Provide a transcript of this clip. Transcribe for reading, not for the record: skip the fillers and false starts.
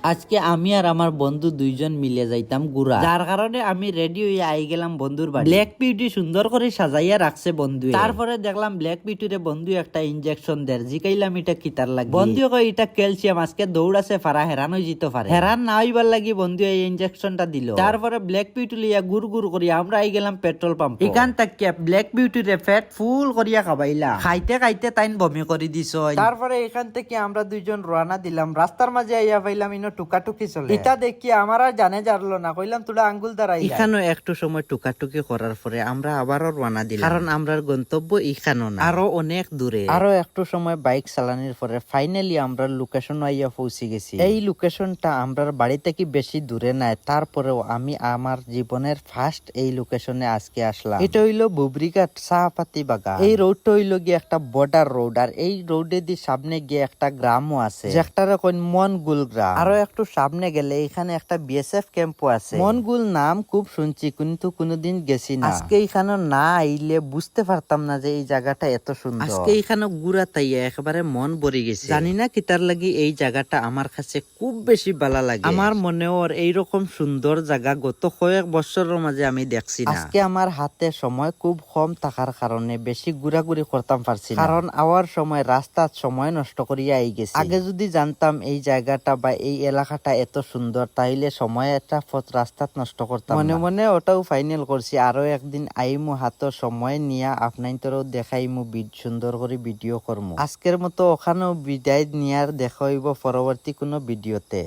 আজকে আমি আর আমার বন্ধু দুইজন মিলে যাইতাম ঘুরা, যার কারণে আমি রেডি হয়ে আই গেলাম বন্ধুর বাড়ি। ব্ল্যাক বিউটি সুন্দর করে সাজাইয়া রাখছে বন্ধু। তারপরে দেখলাম ব্ল্যাক বিউটিরে বন্ধু একটা ইনজেকশন দেয়, জিকাইলাম এটা কিতার লাগে। বন্ধু কই এটা ক্যালসিয়াম, আজকে দৌড়াছে ফারা হেরান হয়ে যেতে পারে। হেরান না হইবার লাগি বন্ধু এই ইনজেকশনটা দিল। তারপরে ব্ল্যাক বিউটি লিয়া গুড় গুড় করি আমরা আই গেলাম পেট্রোল পাম্প। এখান থেকে ব্ল্যাক বিউটিরে ফ্যাট ফুল করিয়া খাবাইলা, খাইতে খাইতে তাইন বমি করে দিছ। তারপরে এখান থেকে আমরা দুইজন রওনা দিলাম। রাস্তার মাঝে আইয়া পাইলাম ইনো টুকাটুকি চলে। এটা দেখি আমার আর জানে জানলো না, কইলাম তোরা আঙ্গুল দাঁড়াই। এখানেও একটু সময় টুকাটুকি করার পরে আমরা আবারও রওনা দিলাম, কারণ আমরার গন্তব্য এখানেও না, আরো অনেক দূরে। আরো একটু সময় বাইক চালানোর পরে ফাইনালি আমরা লোকেশন আইয়া পৌঁছে গেছি। এই লোকেশনটা আমরার বাড়ি থেকে বেশি দূরে নাই, তারপরেও আমি আমার জীবনের ফার্স্ট এই লোকেশনে আজকে আসলাম। এটা হইলো বুবরিঘাট চাপাতি বাগান। এই রোডটা হইলো গিয়ে একটা বর্ডার রোড, আর এই রোডে দিয়ে সামনে গিয়ে একটা গ্রামও আছে, যেটারে কই মনগুল গ্রাম। আরো একটু সামনে গেলে এখানে একটা বিএসএফ ক্যাম্পও আছে। মনগুল নাম খুব শুনছি, কিন্তু কোনোদিন গেছি না। আজকে এখানে না আইলে বুঝতে পারতাম না যে এই জায়গাটা এত সুন্দর। আজকে এখানে ঘুরা তাইয়া একেবারে মন ভরে গেছে। জানি না কিতার লাগি এই জায়গাটা আমার কাছে খুব বেশি ভালো লাগে। আমার মনেও এইরকম সুন্দর জায়গা গত কয়েক বছরের মাঝে আমি দেখছি না। আজকে আমার হাতে সময় খুব কম থাকার কারণে বেশি ঘুরাঘুরি করতাম পারছি না, কারণ আওয়ার সময় রাস্তার সময় নষ্ট করিয়া আই গেছি। আগে যদি জানতাম এই জায়গাটা বা এই এলাকাটা এত সুন্দর, তাইলে সময় একটা পথ রাস্তা নষ্ট করতাম। মনে মনে ওটাও ফাইনাল করছি, আরো একদিন আইমু হাতে সময় নিয়া আপনাইতরও দেখাইমু, সুন্দর করে ভিডিও করমু। আজকের মতো ওখানেও বিদায় নিয়ার দেখা হইব পরবর্তী কোনো ভিডিওতে।